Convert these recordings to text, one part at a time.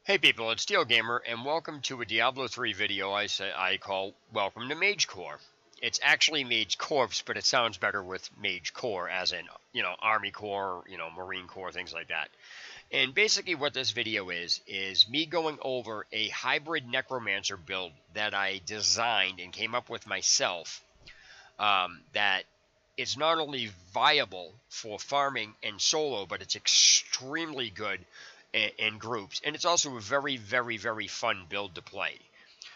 Hey people, it's Steel Gamer, and welcome to a Diablo 3 video I call Welcome to Mage Corps. It's actually Mage Corps, but it sounds better with Mage Corps, as in, Army Corps, Marine Corps, things like that. And basically what this video is me going over a hybrid Necromancer build that I designed and came up with myself, that is not only viable for farming and solo, but it's extremely good in groups, and it's also a very, very, very fun build to play.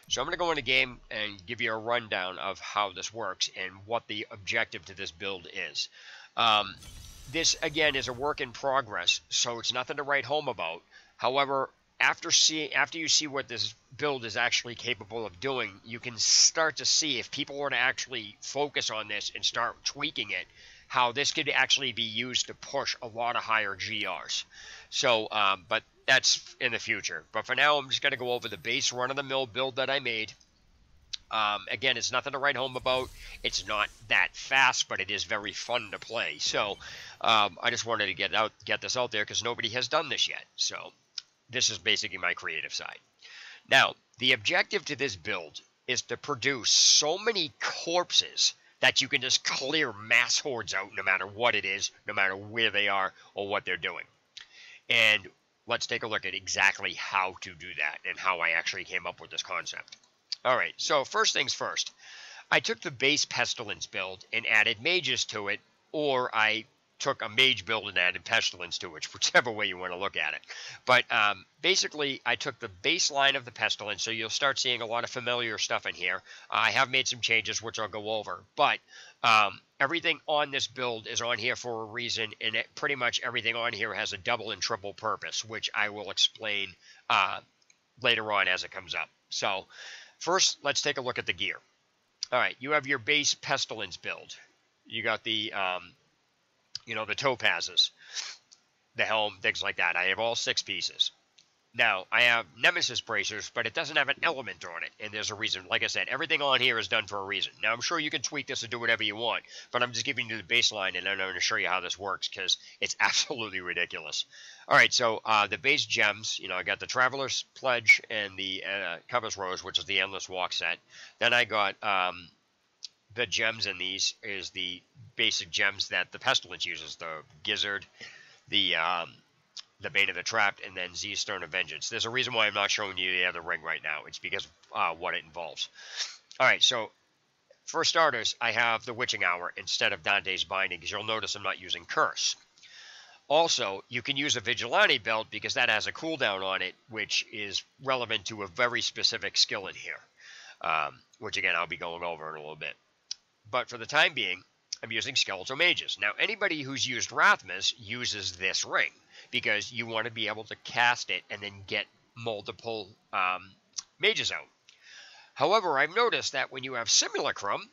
So I'm going to go in the game and give you a rundown of how this works and what the objective to this build is. This, again, is a work in progress, so it's nothing to write home about. However, after you see what this build is actually capable of doing, you can start to see, if people were to actually focus on this and start tweaking it, how this could actually be used to push a lot of higher GRs. So, but that's in the future. But for now, I'm just going to go over the base run-of-the-mill build that I made. Again, it's nothing to write home about. It's not that fast, but it is very fun to play. So, I just wanted to get this out there because nobody has done this yet. So, this is basically my creative side. Now, the objective to this build is to produce so many corpses that you can just clear mass hordes out no matter what it is, no matter where they are or what they're doing. And let's take a look at exactly how to do that and how I actually came up with this concept. All right, so first things first. I took the base Pestilence build and added mages to it, or I took a mage build and added pestilence to it, whichever way you want to look at it. But basically, I took the baseline of the pestilence, so you'll start seeing a lot of familiar stuff in here. I have made some changes, which I'll go over, but everything on this build is on here for a reason, and pretty much everything on here has a double and triple purpose, which I will explain later on as it comes up. So first, let's take a look at the gear. All right, you have your base pestilence build. You got the the topazes, the helm, things like that. I have all 6 pieces. Now, I have Nemesis bracers, but it doesn't have an element on it, and there's a reason. Like I said, everything on here is done for a reason. Now, I'm sure you can tweak this and do whatever you want, but I'm just giving you the baseline, and then I'm going to show you how this works, because it's absolutely ridiculous. All right, so the base gems, I got the Traveler's Pledge and the Covetous Rose, which is the Endless Walk set. Then I got the gems in these is the basic gems that the Pestilence uses, the Gizzard, the Bane of the Trapped, and then Z's Stone of Vengeance. There's a reason why I'm not showing you the other ring right now. It's because of what it involves. All right, so for starters, I have the Witching Hour instead of Dante's Binding, because you'll notice I'm not using Curse. Also, you can use a Vigilante belt because that has a cooldown on it, which is relevant to a very specific skill in here, which, again, I'll be going over in a little bit. But for the time being, I'm using Skeletal Mages. Now, anybody who's used Rathmas uses this ring, because you want to be able to cast it and then get multiple mages out. However, I've noticed that when you have Simulacrum,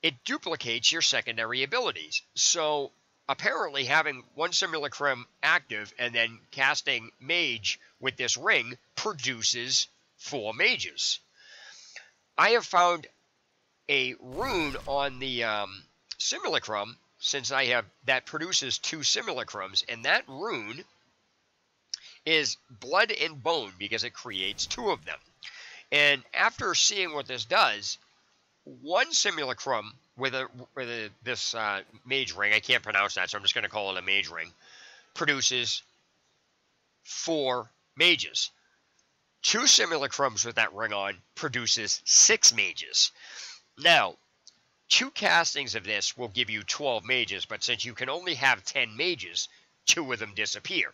it duplicates your secondary abilities. So apparently having one Simulacrum active and then casting Mage with this ring produces 4 mages. I have found a rune on the Simulacrum, since I have that produces 2 Simulacrums, and that rune is Blood and Bone because it creates 2 of them. And after seeing what this does, one Simulacrum with this mage ring, I can't pronounce that, so I'm just going to call it a mage ring, produces 4 mages. 2 Simulacrums with that ring on produces 6 mages. Now, 2 castings of this will give you 12 mages, but since you can only have 10 mages, 2 of them disappear.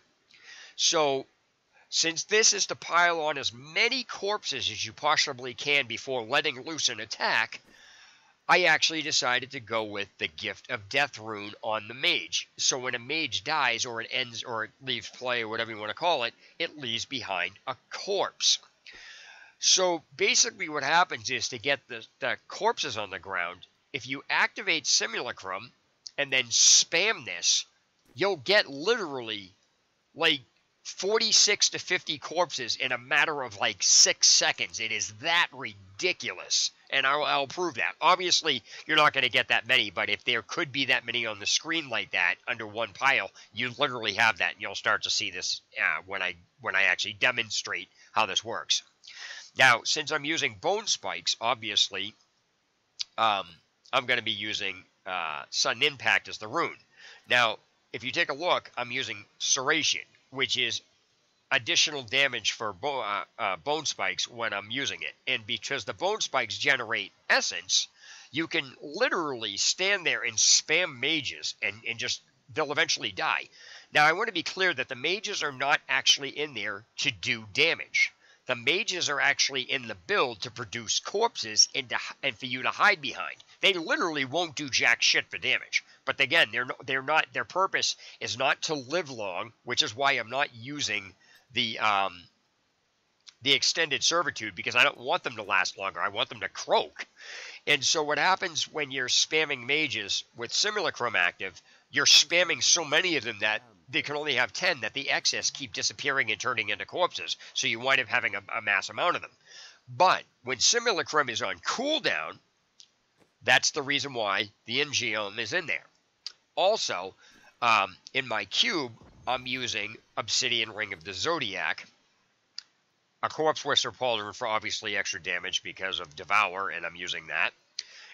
So, since this is to pile on as many corpses as you possibly can before letting loose an attack, I actually decided to go with the Gift of Death rune on the mage. So when a mage dies, or it ends, or it leaves play, or whatever you want to call it, it leaves behind a corpse. So basically what happens is, to get the corpses on the ground, if you activate Simulacrum and then spam this, you'll get literally like 46 to 50 corpses in a matter of like 6 seconds. It is that ridiculous. And I'll prove that. Obviously, you're not going to get that many, but if there could be that many on the screen like that under one pile, you literally have that. And you'll start to see this when I actually demonstrate how this works. Now, since I'm using bone spikes, obviously, I'm going to be using Sudden Impact as the rune. Now, if you take a look, I'm using Serration, which is additional damage for bone spikes when I'm using it. And because the bone spikes generate essence, you can literally stand there and spam mages and just, they'll eventually die. Now, I want to be clear that the mages are not actually in there to do damage. The mages are actually in the build to produce corpses and for you to hide behind. They literally won't do jack shit for damage. But again, they're not. Their purpose is not to live long, which is why I'm not using the extended servitude, because I don't want them to last longer. I want them to croak. And so what happens when you're spamming mages with Simulacrum active, you're spamming so many of them that they can only have 10, that the excess keep disappearing and turning into corpses. So you wind up having a mass amount of them. But when Simulacrum is on cooldown, that's the reason why the Ingeom is in there. Also, in my cube, I'm using Obsidian Ring of the Zodiac, a Corpse Whisper Pauldron for obviously extra damage because of Devour, and I'm using that.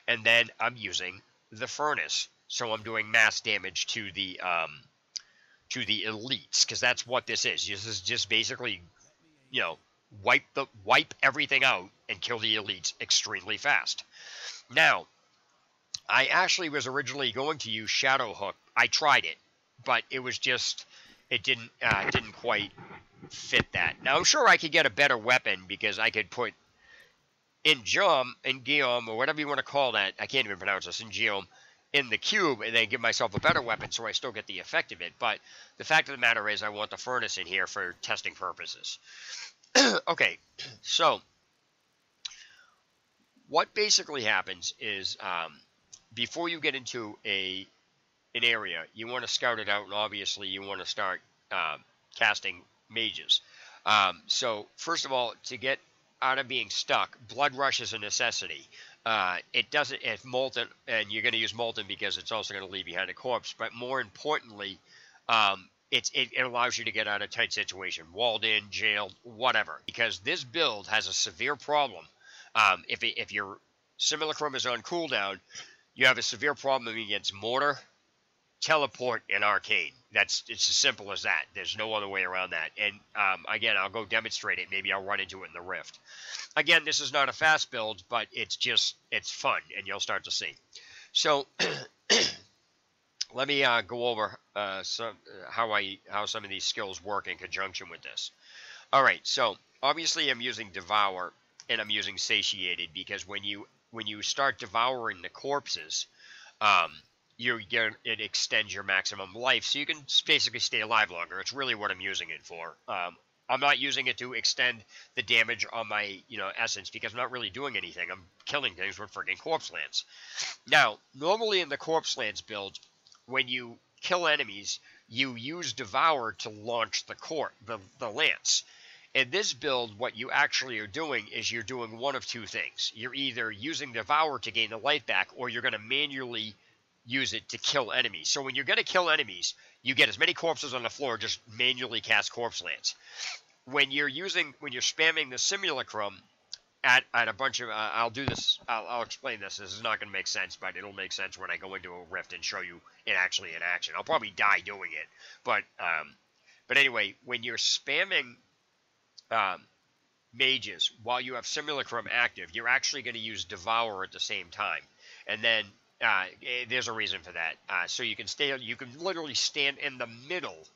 And then I'm using the Furnace, so I'm doing mass damage to the elites, because that's what this is. This is just basically, you know, wipe everything out and kill the elites extremely fast. Now, I actually was originally going to use Shadow Hook. I tried it, but it was just, it didn't quite fit that. Now, I'm sure I could get a better weapon, because I could put Ingeom, or whatever you want to call that, I can't even pronounce this, Ingeom, in the cube, and then give myself a better weapon so I still get the effect of it. But the fact of the matter is I want the Furnace in here for testing purposes. Okay, so what basically happens is before you get into an area, you want to scout it out, and obviously you want to start casting mages. So first of all, to get out of being stuck, Blood Rush is a necessity. It doesn't, if Molten, and you're going to use Molten because it's also going to leave behind a corpse, but more importantly, it allows you to get out of a tight situation, walled in, jailed, whatever, because this build has a severe problem. If your Simulacrum is on cooldown, you have a severe problem against Mortar, Teleport, and Arcane. It's as simple as that. There's no other way around that. And again, I'll go demonstrate it. Maybe I'll run into it in the Rift. Again, this is not a fast build, but it's fun, and you'll start to see. So let me go over how some of these skills work in conjunction with this. All right, so obviously I'm using Devour, and I'm using Satiated, because when you start devouring the corpses, it extends your maximum life, so you can basically stay alive longer. It's really what I'm using it for. I'm not using it to extend the damage on my, essence, because I'm not really doing anything. I'm killing things with freaking Corpse Lance. Now, normally in the Corpse Lance build, when you kill enemies, you use Devour to launch the lance. In this build, what you actually are doing is you're doing one of two things. You're either using Devour to gain the life back, or you're going to manually use it to kill enemies. So when you're going to kill enemies, you get as many corpses on the floor, just manually cast Corpse Lance. When you're spamming the Simulacrum at a bunch of, I'll explain this. This is not going to make sense, but it'll make sense when I go into a Rift and show you it actually in action. I'll probably die doing it. But anyway, when you're spamming mages while you have Simulacrum active, you're actually going to use Devour at the same time. And then there's a reason for that. So you can literally stand in the middle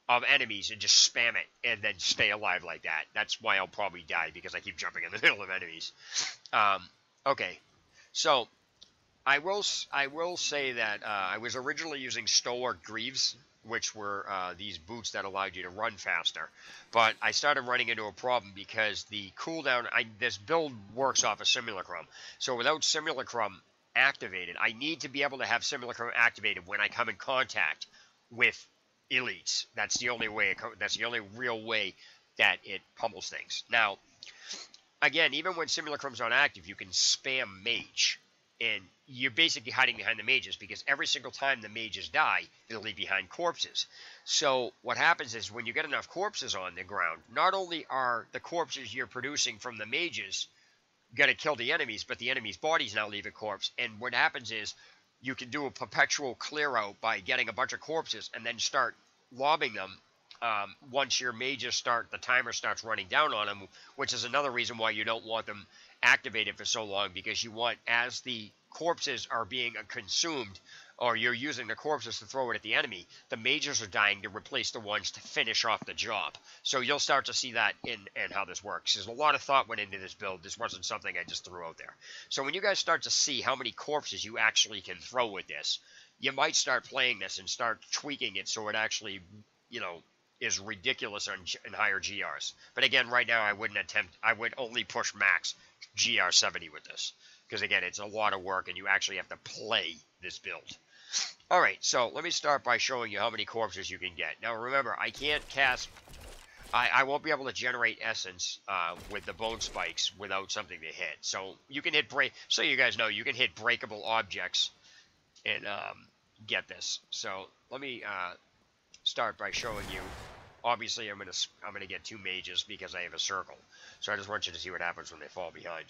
of enemies and just spam it and then stay alive like that. That's why I'll probably die, because I keep jumping in the middle of enemies. Okay, so I will say that I was originally using Stalwart Greaves, which were these boots that allowed you to run faster. But I started running into a problem because the cooldown, this build works off a Simulacrum. So without Simulacrum activated, I need to be able to have Simulacrum activated when I come in contact with elites. That's the only way. That's the only real way that it pummels things. Now, again, even when Simulacrum's not active, you can spam Mage. And you're basically hiding behind the mages because every single time the mages die, they'll leave behind corpses. So what happens is when you get enough corpses on the ground, not only are the corpses you're producing from the mages going to kill the enemies, but the enemies' bodies now leave a corpse. And what happens is you can do a perpetual clear out by getting a bunch of corpses and then start lobbing them. Once your mages start, the timer starts running down on them, which is another reason why you don't want them activated for so long, because you want, as the corpses are being consumed, or you're using the corpses to throw it at the enemy, the mages are dying to replace the ones to finish off the job. So you'll start to see that in how this works. There's a lot of thought went into this build. This wasn't something I just threw out there. So when you guys start to see how many corpses you actually can throw with this, you might start playing this and start tweaking it so it actually, you know, is ridiculous in higher GRs. But again, right now I would only push max GR 70 with this, because again, it's a lot of work and you actually have to play this build. All right, so let me start by showing you how many corpses you can get. Now remember, I can't cast, I won't be able to generate essence with the bone spikes without something to hit. So you can hit so you guys know, you can hit breakable objects and get this. So let me start by showing you. Obviously, I'm gonna get 2 mages because I have a circle. So I just want you to see what happens when they fall behind.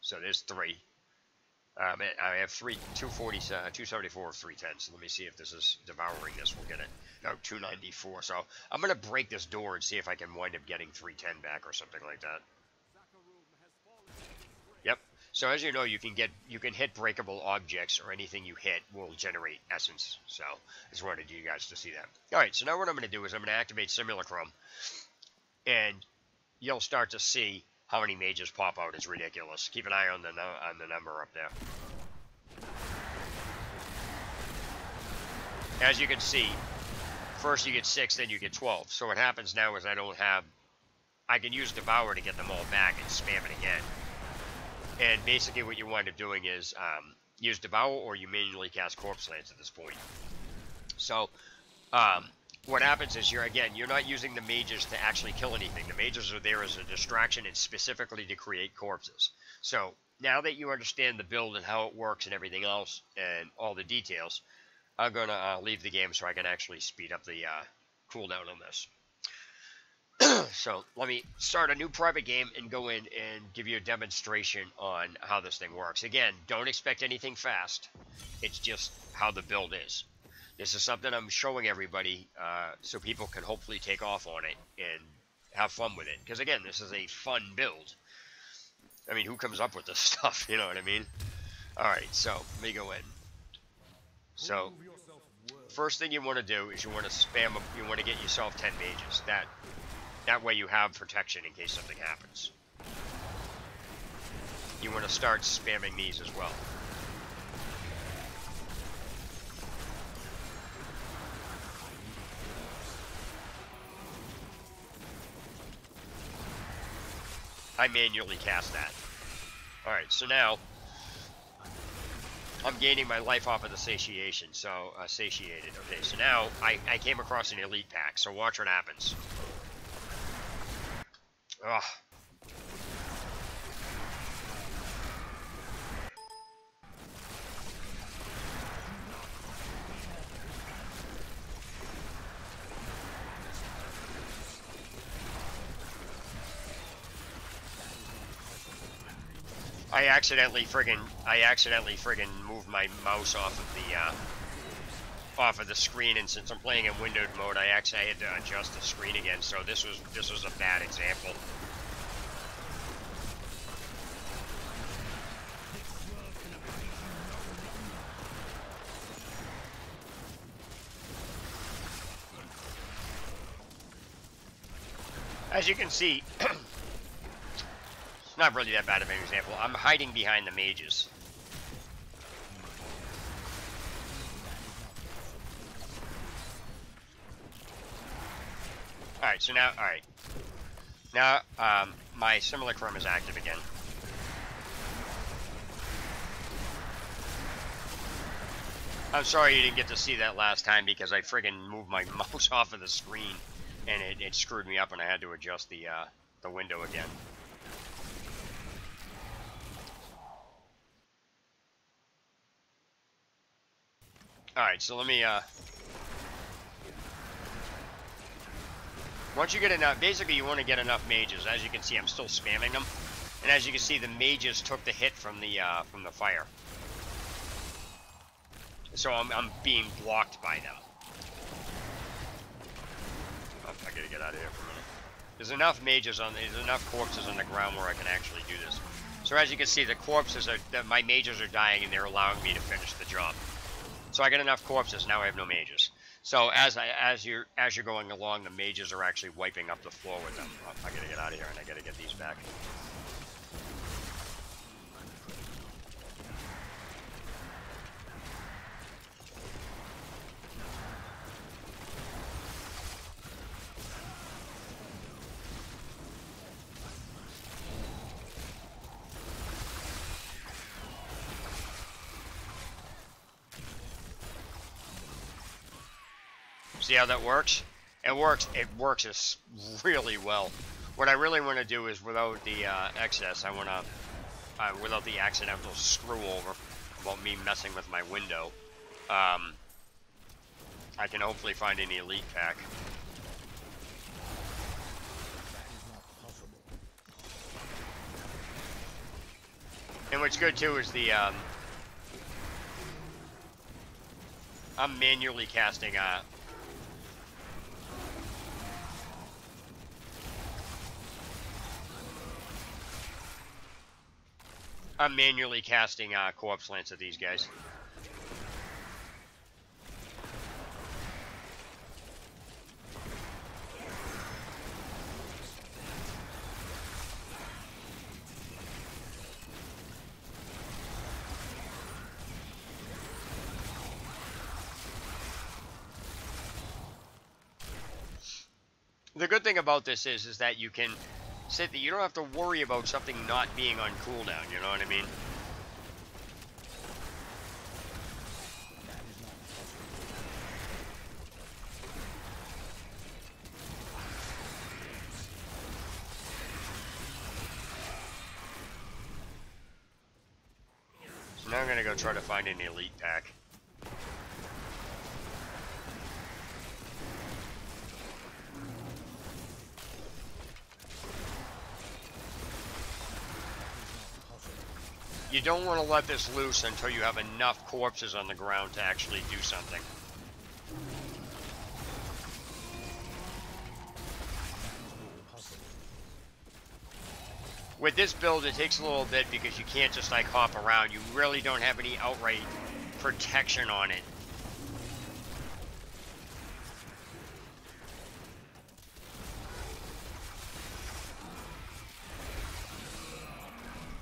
So there's 3. I have 240, 274, 310. So let me see if this is devouring this. We'll get it. No, 294. So I'm gonna break this door and see if I can wind up getting 310 back or something like that. Yep. So as you know, you can hit breakable objects, or anything you hit will generate essence. So I just wanted you guys to see that. All right, so now what I'm going to do is I'm going to activate Simulacrum, and you'll start to see how many mages pop out. It's ridiculous. Keep an eye on the number up there. As you can see, first you get 6, then you get 12. So what happens now is I can use Devour to get them all back and spam it again. And basically what you wind up doing is use Devour, or you manually cast Corpse Lance at this point. So what happens is you're not using the mages to actually kill anything. The mages are there as a distraction and specifically to create corpses. So now that you understand the build and how it works and everything else and all the details, I'm going to leave the game so I can actually speed up the cooldown on this. So let me start a new private game and go in and give you a demonstration on how this thing works. Again, don't expect anything fast. It's just how the build is. This is something I'm showing everybody so people can hopefully take off on it and have fun with it. Because again, this is a fun build. I mean, who comes up with this stuff? You know what I mean? Alright, so let me go in. So first thing you want to do is you want to spam, you want to get yourself 10 mages. That way you have protection in case something happens. You want to start spamming these as well. I manually cast that. Alright, so now I'm gaining my life off of the satiation, so satiated. Okay, so now I came across an elite pack, so watch what happens. Ugh. I accidentally friggin' moved my mouse off of the screen, and since I'm playing in windowed mode, I had to adjust the screen again. So this was a bad example. As you can see, it's not really that bad of an example. I'm hiding behind the mages. Alright, so now, now, my Simulacrum is active again. I'm sorry you didn't get to see that last time because I friggin' moved my mouse off of the screen and it screwed me up and I had to adjust the window again. Alright, so let me, once you get enough, basically you want to get enough mages. As you can see, I'm still spamming them. And as you can see, the mages took the hit from the fire. So I'm being blocked by them. Oh, I gotta get out of here for a minute. There's enough mages there's enough corpses on the ground where I can actually do this. So as you can see, the corpses my mages are dying and they're allowing me to finish the job. So I got enough corpses, now I have no mages. So as you're going along, the mages are actually wiping up the floor with them. Oh, I gotta get out of here and I gotta get these back. See how that works? It works really well. What I really want to do is without the excess, I want to, without the accidental screw over about me messing with my window, I can hopefully find an elite pack. And what's good too is the, I'm manually casting, corpse lance at these guys. The good thing about this is that you can sit that you don't have to worry about something not being on cooldown, you know what I mean? So now I'm gonna go try to find an elite pack. You don't want to let this loose until you have enough corpses on the ground to actually do something. With this build, it takes a little bit because you can't just like hop around. You really don't have any outright protection on it.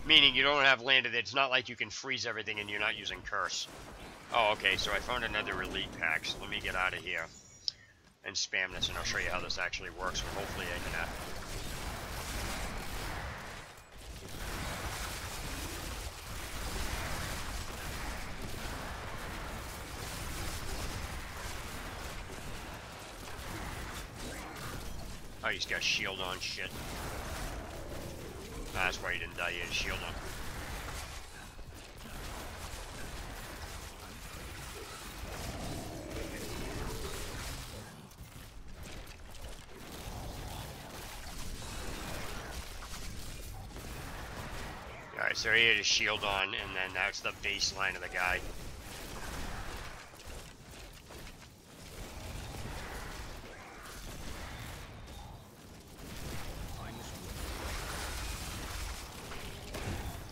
Meaning you don't have landed. It's not like you can freeze everything and you're not using curse. Oh, okay, so I found another elite pack, so let me get out of here and spam this, and I'll show you how this actually works, and hopefully I can... Oh, he's got shield on, shit. That's why he didn't die, he had a shield on. Alright, so he had his shield on, and then that's the baseline of the guy.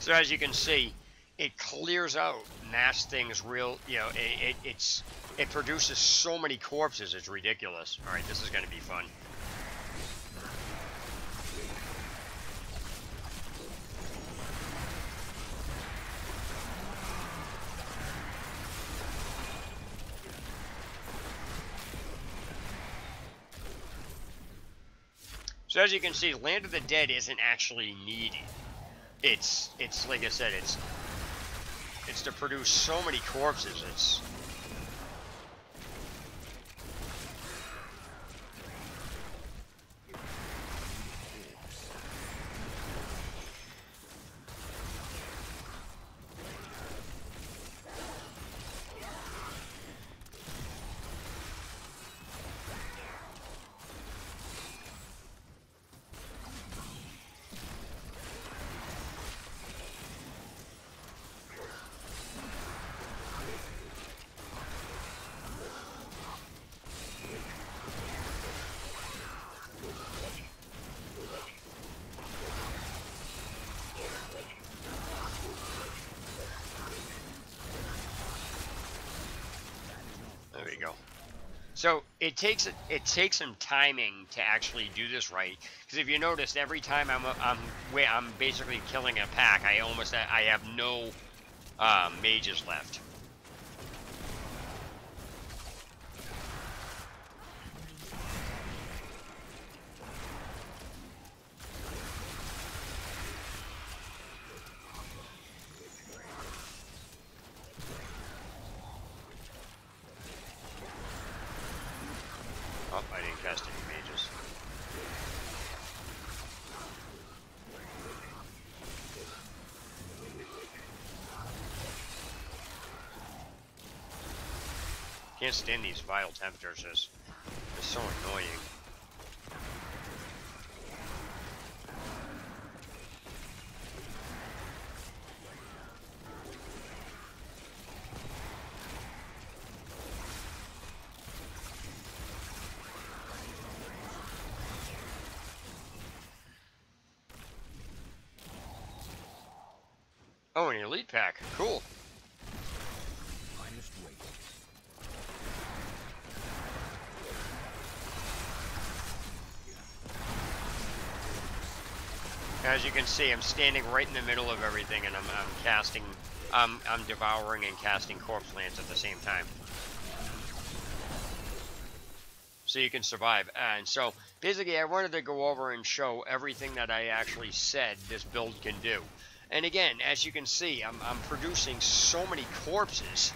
So as you can see, it clears out mass things real, you know, it produces so many corpses, it's ridiculous. Alright, this is going to be fun. So as you can see, Land of the Dead isn't actually needed. It's like I said, it's to produce so many corpses. So it takes some timing to actually do this right. Because if you notice, every time I'm basically killing a pack, I have no mages left. Oh, I didn't cast any mages. Can't stand these vile temperatures. They're so annoying. Oh, an elite pack. Cool. As you can see, I'm standing right in the middle of everything, and I'm casting, I'm devouring and casting corpse lands at the same time, so you can survive. And so basically, I wanted to go over and show everything that I actually said this build can do. And again, as you can see, I'm producing so many corpses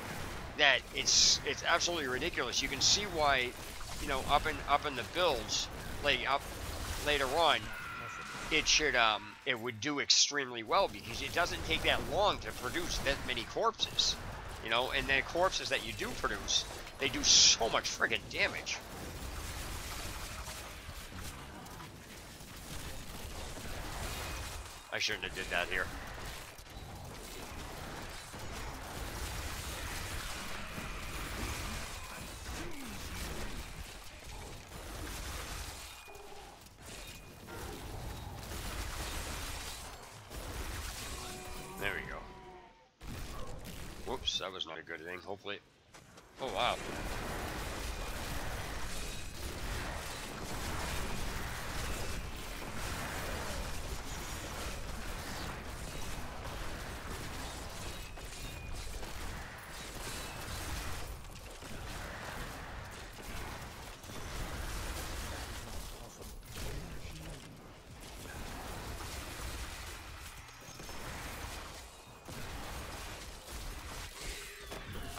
that it's absolutely ridiculous. You can see why, you know, up in the builds, like up later on, it would do extremely well, because it doesn't take that long to produce that many corpses, you know, and the corpses that you do produce, they do so much friggin' damage. I shouldn't have did that here. There we go. Whoops, that was not a good thing. Hopefully. Oh, wow.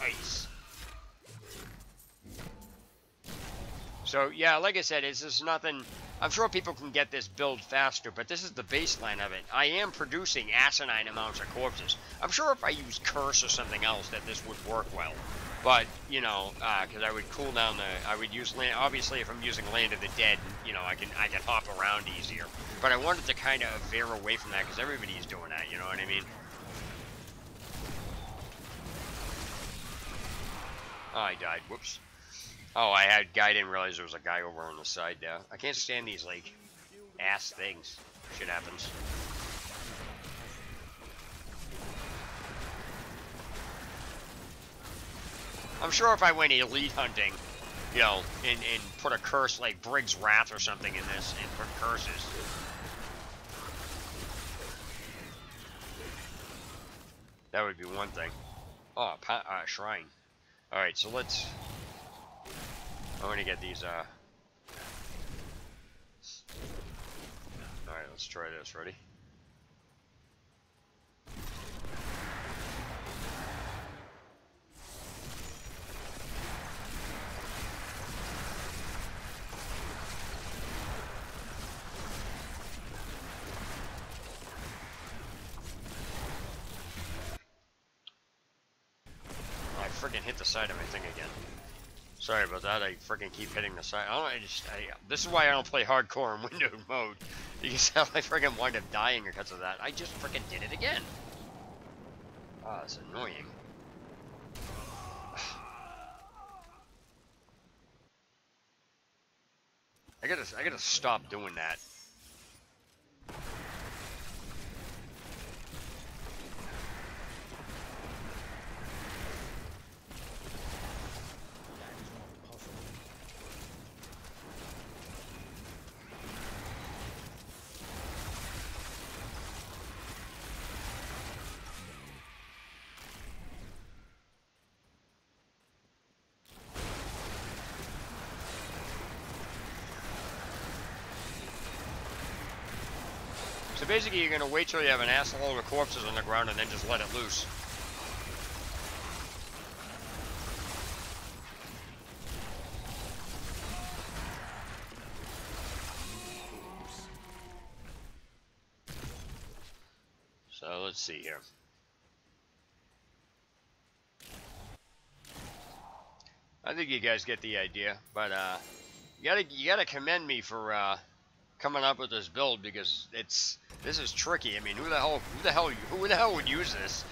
Nice. So yeah, like I said, it's just nothing. I'm sure people can get this build faster, but this is the baseline of it. I am producing asinine amounts of corpses. I'm sure if I use Curse or something else that this would work well. But, you know, because I would cool down I would use land, obviously if I'm using Land of the Dead, you know, I can hop around easier. But I wanted to kind of veer away from that, because everybody's doing that, you know what I mean? Oh, I died, whoops. Oh, I didn't realize there was a guy over on the side there. I can't stand these, like, ass things. Shit happens. I'm sure if I went elite hunting, you know, and put a curse like Brig's Wrath or something in this, and put curses. That would be one thing. Oh, shrine. Alright, so let's... I'm gonna get these, Alright, let's try this. Ready? Oh, I friggin' hit the side of my thing again. Sorry about that, I freaking keep hitting the side. This is why I don't play hardcore in windowed mode. Because I freaking wind up dying because of that. I just freaking did it again. Ah, it's annoying. I gotta stop doing that. So basically, you're gonna wait till you have an assload of corpses on the ground and then just let it loose. So let's see here. I think you guys get the idea, but you gotta commend me for coming up with this build, because this is tricky. I mean, who the hell would use this?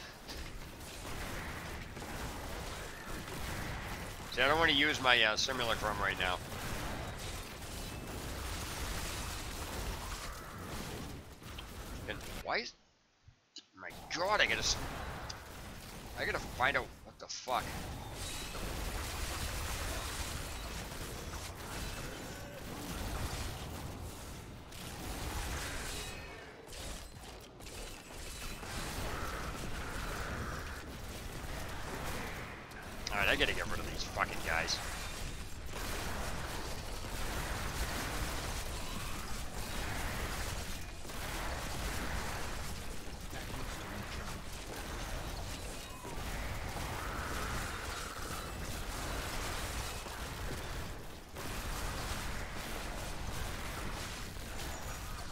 See, I don't want to use my simulacrum right now. And why is? My God, I gotta find out what the fuck. Alright, I gotta get rid of these fucking guys.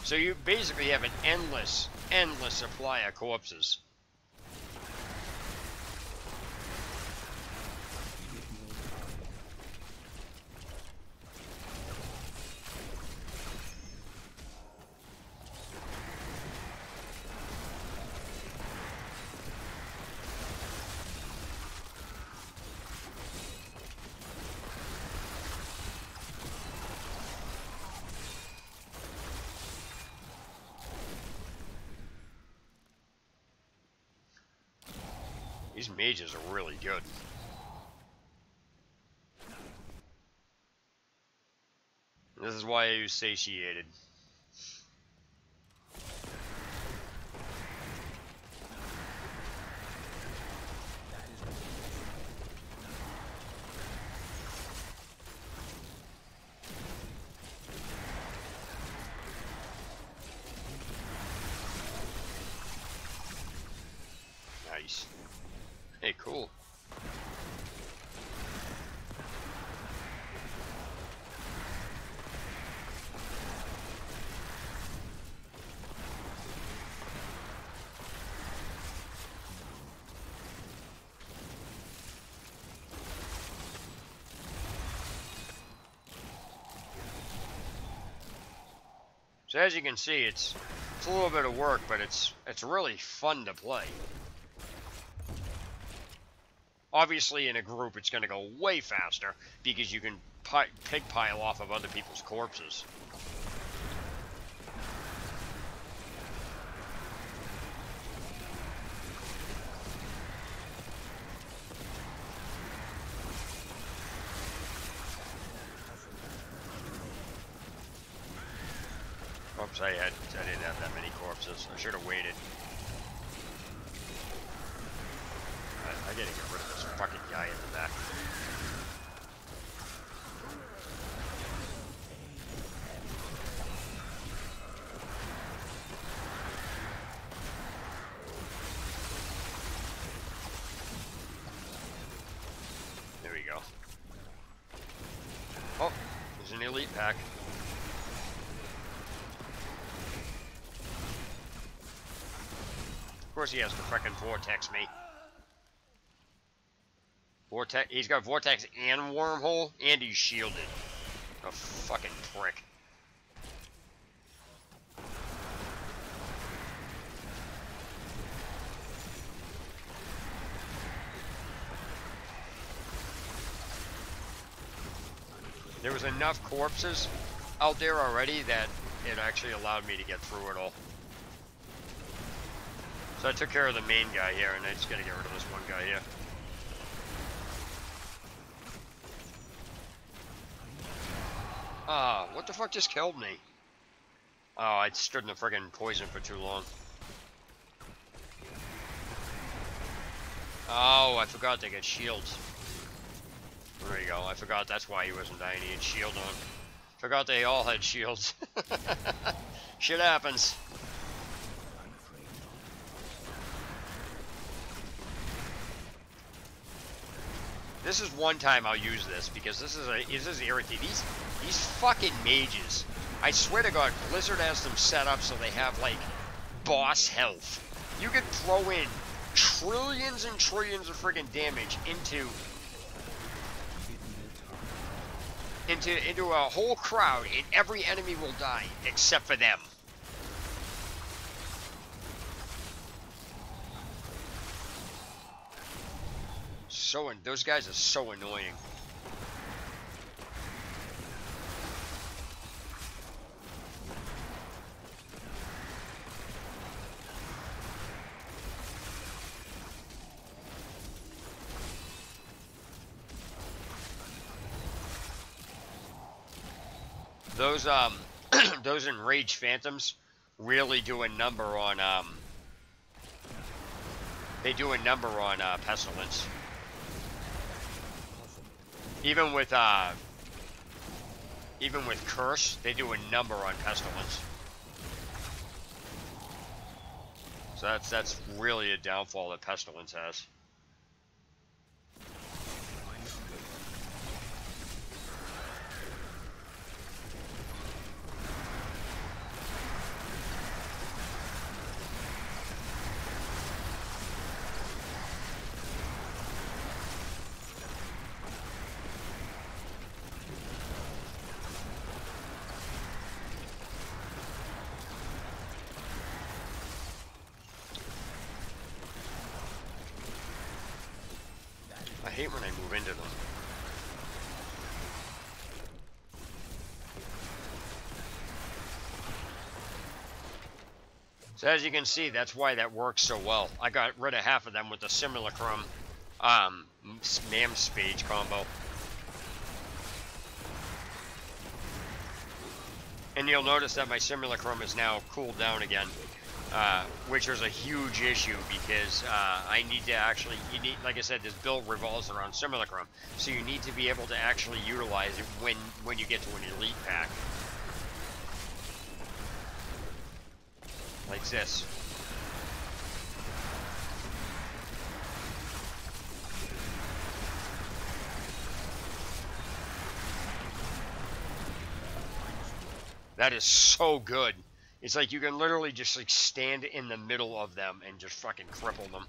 So you basically have an endless supply of corpses. These mages are really good. This is why I use satiated. Nice. Hey, cool. So as you can see, it's a little bit of work, but it's really fun to play. Obviously, in a group, it's going to go way faster because you can pig pile off of other people's corpses. Oops, I didn't have that many corpses. I should have waited. I gotta get rid of this fucking guy in the back. There we go. Oh, there's an elite pack. Of course he has to frickin' vortex me. Vortex, he's got vortex and wormhole, and he's shielded. A fucking prick. There was enough corpses out there already that it actually allowed me to get through it all. So I took care of the main guy here, and I just gotta get rid of this one guy here. Ah, what the fuck just killed me? Oh, I stood in the friggin' poison for too long. Oh, I forgot they get shields. There you go, I forgot that's why he wasn't dying, he had shield on. Forgot they all had shields. Shit happens. This is one time I'll use this because this is irritating. These fucking mages. I swear to God, Blizzard has them set up so they have like boss health. You could throw in trillions and trillions of friggin' damage into a whole crowd, and every enemy will die except for them. Those guys are so annoying. Those those enraged phantoms really do a number on they do a number on pestilence. Even with curse, they do a number on pestilence. So that's really a downfall that pestilence has. I hate when I move into them. So as you can see, that's why that works so well. I got rid of half of them with the Simulacrum Spage combo. And you'll notice that my Simulacrum is now cooled down again. Which is a huge issue because I need to actually, like I said, this build revolves around Simulacrum, so you need to be able to actually utilize it when you get to an elite pack. Like this. That is so good. It's like you can literally just like stand in the middle of them and just fucking cripple them.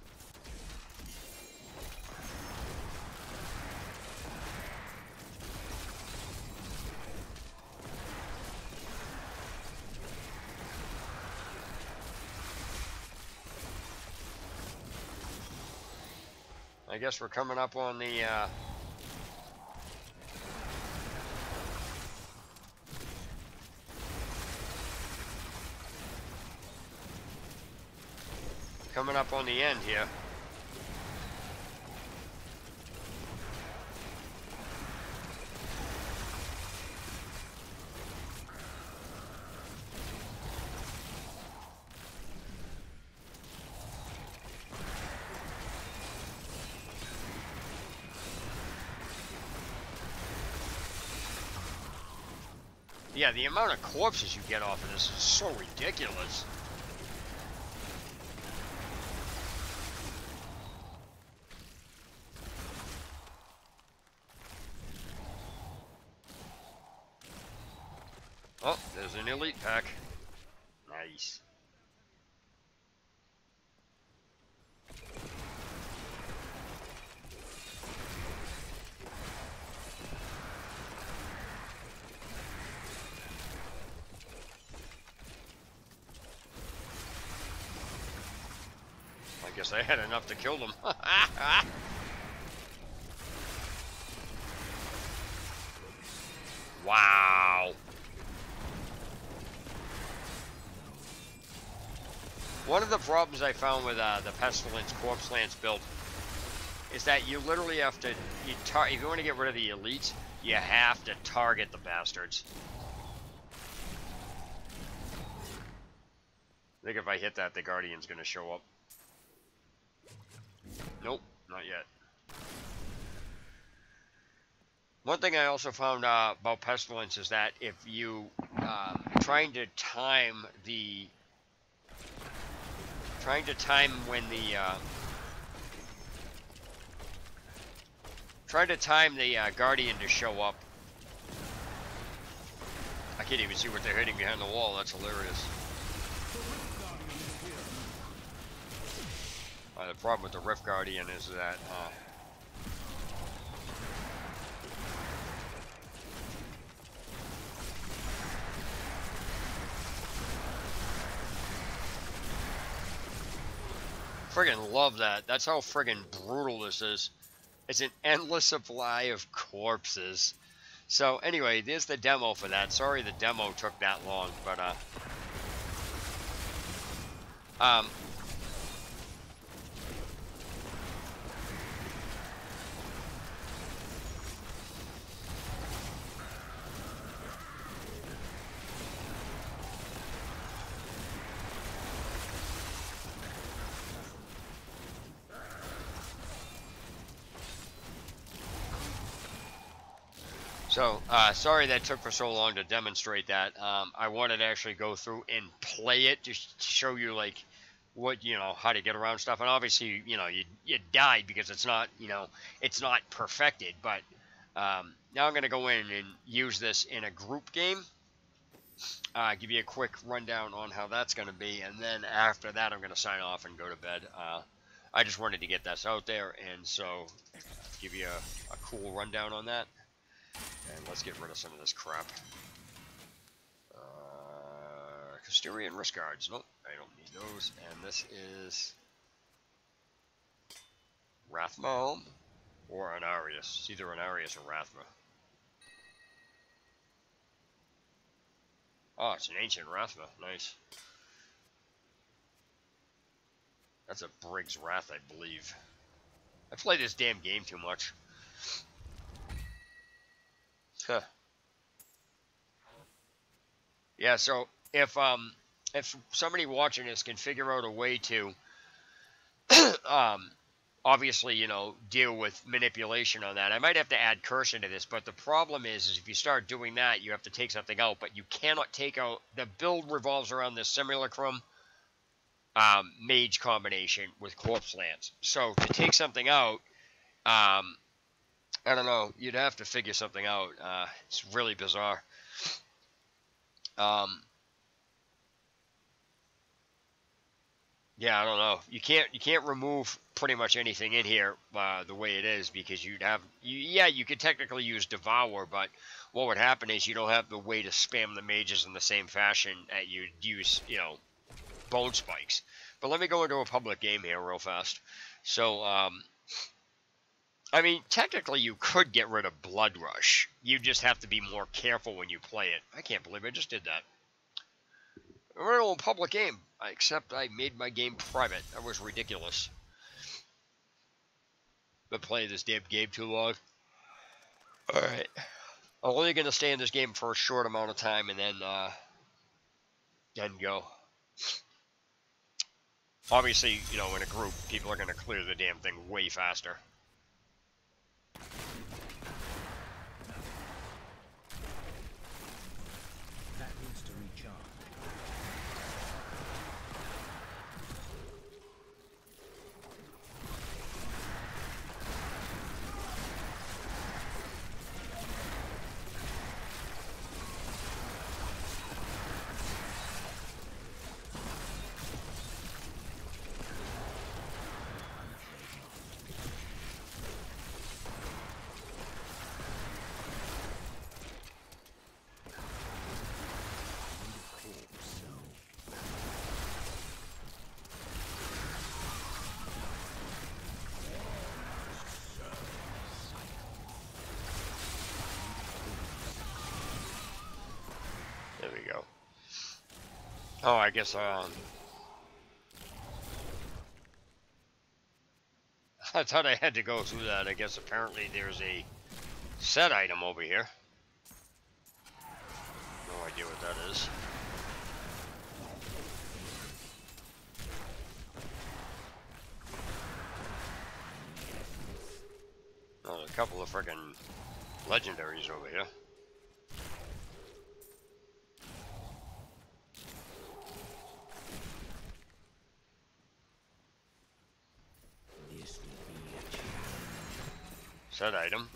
I guess we're coming up on the end here. Yeah, the amount of corpses you get off of this is so ridiculous. Oh, there's an elite pack. Nice. I guess I had enough to kill them. Wow. One of the problems I found with the Pestilence Corpse Lance build is that you literally have to, if you want to get rid of the elites, you have to target the bastards. I think if I hit that, the Guardian's going to show up. Nope, not yet. One thing I also found about Pestilence is that if you trying to time when Trying to time the Guardian to show up. I can't even see what they're hitting behind the wall. That's hilarious. The problem with the Rift Guardian is that friggin' love that. That's how friggin' brutal this is. It's an endless supply of corpses. So anyway, there's the demo for that. Sorry the demo took that long, but so, sorry that took for so long to demonstrate that. I wanted to actually go through and play it just to show you, like, what, you know, how to get around stuff. And obviously, you know, you died because it's not, you know, it's not perfected. But now I'm going to go in and use this in a group game. Give you a quick rundown on how that's going to be. And then after that, I'm going to sign off and go to bed. I just wanted to get this out there. And so give you a cool rundown on that. And let's get rid of some of this crap. Custodian wrist guards. Nope, I don't need those. And this is Rathma or an Arius. It's either an Arius or Rathma. Oh, it's an ancient Rathma. Nice. That's a Briggs Wrath, I believe. I play this damn game too much. Huh. Yeah, so if somebody watching this can figure out a way to obviously, you know, deal with manipulation on that, I might have to add cursor to this, but the problem is if you start doing that, you have to take something out, but you cannot take out, the build revolves around this Simulacrum Mage combination with Corpse Lance. So to take something out, I don't know. You'd have to figure something out. It's really bizarre. Yeah, I don't know. You can't remove pretty much anything in here the way it is because you could technically use Devour, but what would happen is you don't have the way to spam the mages in the same fashion that you'd use, you know, bone spikes. But let me go into a public game here real fast. So, I mean, technically you could get rid of Blood Rush. You just have to be more careful when you play it. I can't believe I just did that. We're in a public game, except I made my game private. That was ridiculous. Been playing this damn game too long. Alright. I'm only going to stay in this game for a short amount of time and then go. Obviously, you know, in a group, people are going to clear the damn thing way faster. There we go. Oh, I guess, I thought I had to go through that. I guess apparently there's a set item over here. No idea what that is. Oh, a couple of freaking legendaries over here. Set item.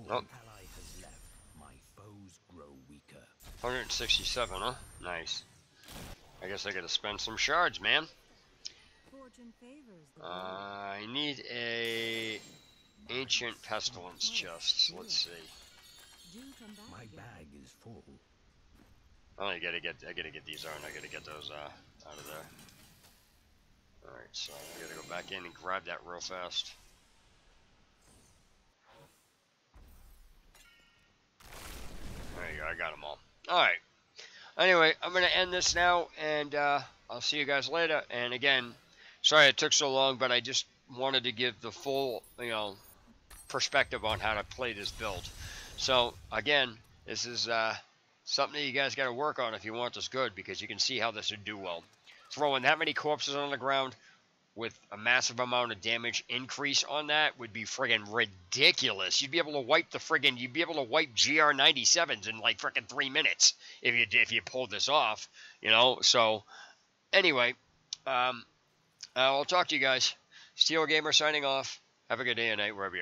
Oh. Ally has left. My foes grow weaker. 167, huh? Nice. I guess I gotta spend some shards, man. I need a ancient pestilence chest. Let's see. My bag is full. Oh, I gotta get these out, and I gotta get those out of there. Alright, so I gotta go back in and grab that real fast. There you go, I got them all. Alright. Anyway, I'm going to end this now, and I'll see you guys later. And again, sorry it took so long, but I just wanted to give the full, perspective on how to play this build. So, again, this is something that you guys got to work on if you want this good, because you can see how this would do well. Throwing that many corpses on the ground with a massive amount of damage increase on that would be friggin' ridiculous. You'd be able to wipe GR97s in like friggin' 3 minutes if you pulled this off, So anyway, I'll talk to you guys. Steel Gamer signing off. Have a good day and night wherever you are.